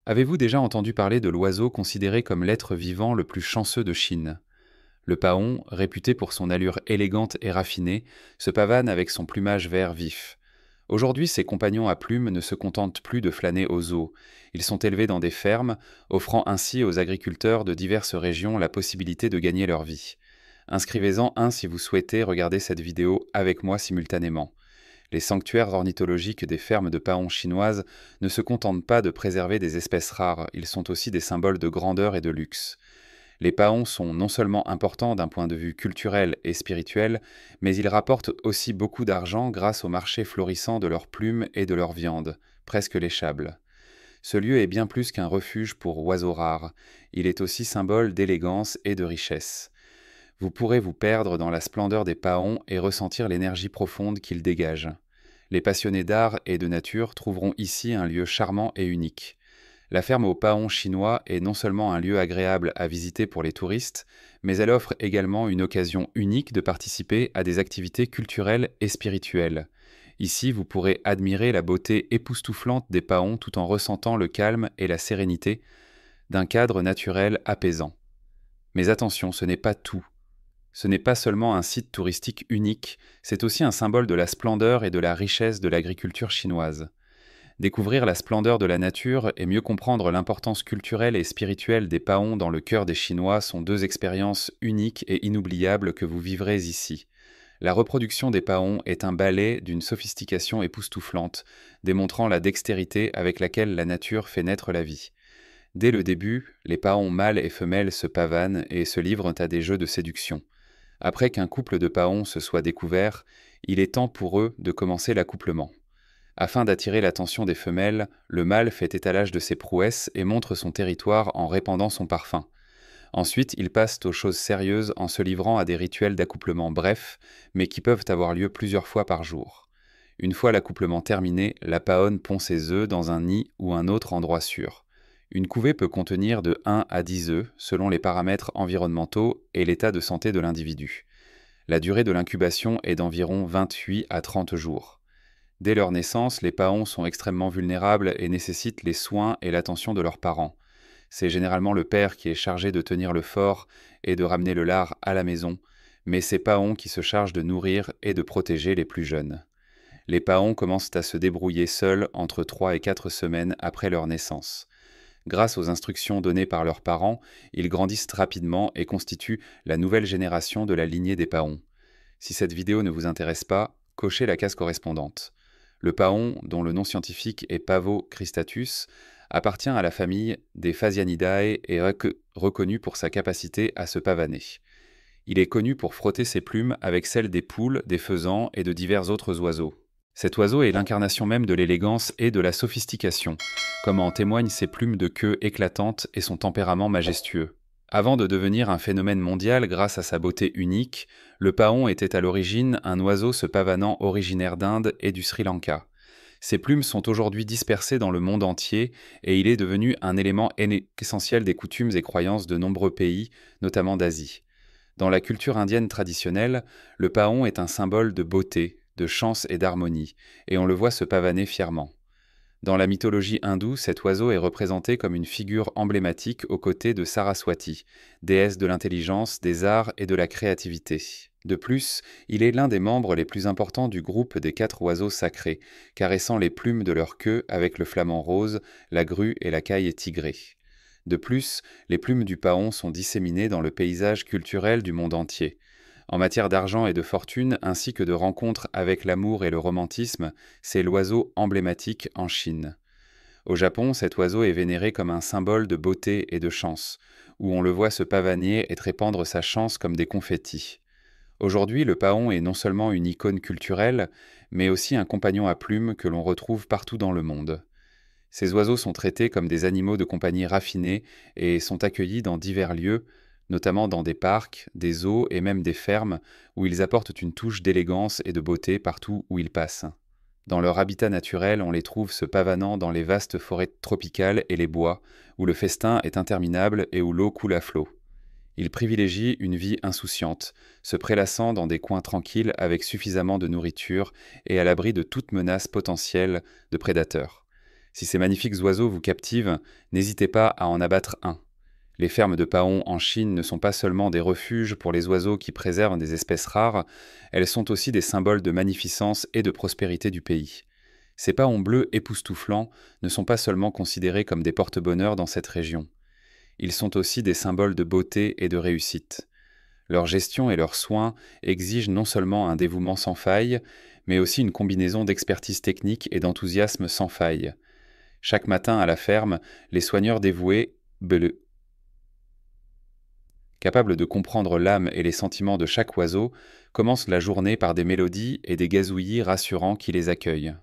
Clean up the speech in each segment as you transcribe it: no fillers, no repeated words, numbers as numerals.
Avez-vous déjà entendu parler de l'oiseau considéré comme l'être vivant le plus chanceux de Chine? Le paon, réputé pour son allure élégante et raffinée, se pavane avec son plumage vert vif. Aujourd'hui, ses compagnons à plumes ne se contentent plus de flâner aux eaux. Ils sont élevés dans des fermes, offrant ainsi aux agriculteurs de diverses régions la possibilité de gagner leur vie. Inscrivez-en un si vous souhaitez regarder cette vidéo avec moi simultanément. Les sanctuaires ornithologiques des fermes de paons chinoises ne se contentent pas de préserver des espèces rares, ils sont aussi des symboles de grandeur et de luxe. Les paons sont non seulement importants d'un point de vue culturel et spirituel, mais ils rapportent aussi beaucoup d'argent grâce au marché florissant de leurs plumes et de leur viande, presque léchable. Ce lieu est bien plus qu'un refuge pour oiseaux rares, il est aussi symbole d'élégance et de richesse. Vous pourrez vous perdre dans la splendeur des paons et ressentir l'énergie profonde qu'ils dégagent. Les passionnés d'art et de nature trouveront ici un lieu charmant et unique. La ferme aux paons chinois est non seulement un lieu agréable à visiter pour les touristes, mais elle offre également une occasion unique de participer à des activités culturelles et spirituelles. Ici, vous pourrez admirer la beauté époustouflante des paons tout en ressentant le calme et la sérénité d'un cadre naturel apaisant. Mais attention, ce n'est pas tout. Ce n'est pas seulement un site touristique unique, c'est aussi un symbole de la splendeur et de la richesse de l'agriculture chinoise. Découvrir la splendeur de la nature et mieux comprendre l'importance culturelle et spirituelle des paons dans le cœur des Chinois sont deux expériences uniques et inoubliables que vous vivrez ici. La reproduction des paons est un ballet d'une sophistication époustouflante, démontrant la dextérité avec laquelle la nature fait naître la vie. Dès le début, les paons mâles et femelles se pavanent et se livrent à des jeux de séduction. Après qu'un couple de paons se soit découvert, il est temps pour eux de commencer l'accouplement. Afin d'attirer l'attention des femelles, le mâle fait étalage de ses prouesses et montre son territoire en répandant son parfum. Ensuite, ils passent aux choses sérieuses en se livrant à des rituels d'accouplement brefs, mais qui peuvent avoir lieu plusieurs fois par jour. Une fois l'accouplement terminé, la paonne pond ses œufs dans un nid ou un autre endroit sûr. Une couvée peut contenir de 1 à 10 œufs, selon les paramètres environnementaux et l'état de santé de l'individu. La durée de l'incubation est d'environ 28 à 30 jours. Dès leur naissance, les paons sont extrêmement vulnérables et nécessitent les soins et l'attention de leurs parents. C'est généralement le père qui est chargé de tenir le fort et de ramener le lard à la maison, mais c'est paons qui se chargent de nourrir et de protéger les plus jeunes. Les paons commencent à se débrouiller seuls entre 3 et 4 semaines après leur naissance. Grâce aux instructions données par leurs parents, ils grandissent rapidement et constituent la nouvelle génération de la lignée des paons. Si cette vidéo ne vous intéresse pas, cochez la case correspondante. Le paon, dont le nom scientifique est Pavo cristatus, appartient à la famille des Phasianidae et est reconnu pour sa capacité à se pavaner. Il est connu pour frotter ses plumes avec celles des poules, des faisans et de divers autres oiseaux. Cet oiseau est l'incarnation même de l'élégance et de la sophistication, comme en témoignent ses plumes de queue éclatantes et son tempérament majestueux. Avant de devenir un phénomène mondial grâce à sa beauté unique, le paon était à l'origine un oiseau se pavanant originaire d'Inde et du Sri Lanka. Ses plumes sont aujourd'hui dispersées dans le monde entier et il est devenu un élément essentiel des coutumes et croyances de nombreux pays, notamment d'Asie. Dans la culture indienne traditionnelle, le paon est un symbole de beauté, de chance et d'harmonie, et on le voit se pavaner fièrement. Dans la mythologie hindoue, cet oiseau est représenté comme une figure emblématique aux côtés de Saraswati, déesse de l'intelligence, des arts et de la créativité. De plus, il est l'un des membres les plus importants du groupe des 4 oiseaux sacrés, caressant les plumes de leur queue avec le flamant rose, la grue et la caille tigrée. De plus, les plumes du paon sont disséminées dans le paysage culturel du monde entier. En matière d'argent et de fortune, ainsi que de rencontres avec l'amour et le romantisme, c'est l'oiseau emblématique en Chine. Au Japon, cet oiseau est vénéré comme un symbole de beauté et de chance, où on le voit se pavaner et répandre sa chance comme des confettis. Aujourd'hui, le paon est non seulement une icône culturelle, mais aussi un compagnon à plumes que l'on retrouve partout dans le monde. Ces oiseaux sont traités comme des animaux de compagnie raffinés et sont accueillis dans divers lieux, notamment dans des parcs, des zoos et même des fermes, où ils apportent une touche d'élégance et de beauté partout où ils passent. Dans leur habitat naturel, on les trouve se pavanant dans les vastes forêts tropicales et les bois, où le festin est interminable et où l'eau coule à flot. Ils privilégient une vie insouciante, se prélassant dans des coins tranquilles avec suffisamment de nourriture et à l'abri de toute menace potentielle de prédateurs. Si ces magnifiques oiseaux vous captivent, n'hésitez pas à en abattre un. Les fermes de paons en Chine ne sont pas seulement des refuges pour les oiseaux qui préservent des espèces rares, elles sont aussi des symboles de magnificence et de prospérité du pays. Ces paons bleus époustouflants ne sont pas seulement considérés comme des porte-bonheur dans cette région. Ils sont aussi des symboles de beauté et de réussite. Leur gestion et leurs soins exigent non seulement un dévouement sans faille, mais aussi une combinaison d'expertise technique et d'enthousiasme sans faille. Chaque matin à la ferme, les soigneurs dévoués, capables de comprendre l'âme et les sentiments de chaque oiseau, commencent la journée par des mélodies et des gazouillis rassurants qui les accueillent.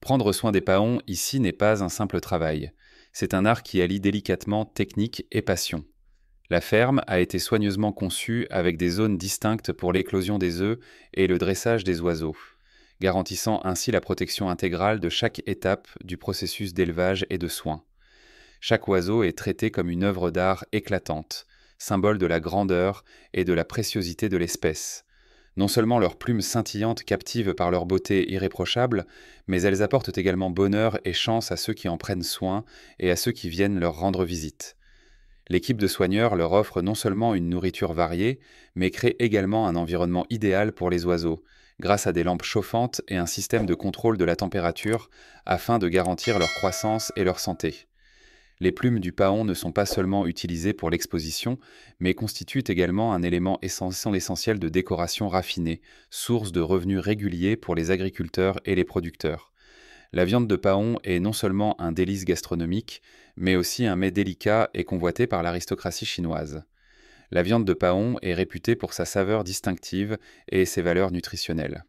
Prendre soin des paons ici n'est pas un simple travail. C'est un art qui allie délicatement technique et passion. La ferme a été soigneusement conçue avec des zones distinctes pour l'éclosion des œufs et le dressage des oiseaux, garantissant ainsi la protection intégrale de chaque étape du processus d'élevage et de soins. Chaque oiseau est traité comme une œuvre d'art éclatante, symbole de la grandeur et de la préciosité de l'espèce. Non seulement leurs plumes scintillantes captivent par leur beauté irréprochable, mais elles apportent également bonheur et chance à ceux qui en prennent soin et à ceux qui viennent leur rendre visite. L'équipe de soigneurs leur offre non seulement une nourriture variée, mais crée également un environnement idéal pour les oiseaux, grâce à des lampes chauffantes et un système de contrôle de la température afin de garantir leur croissance et leur santé. Les plumes du paon ne sont pas seulement utilisées pour l'exposition, mais constituent également un élément essentiel de décoration raffinée, source de revenus réguliers pour les agriculteurs et les producteurs. La viande de paon est non seulement un délice gastronomique, mais aussi un mets délicat et convoité par l'aristocratie chinoise. La viande de paon est réputée pour sa saveur distinctive et ses valeurs nutritionnelles.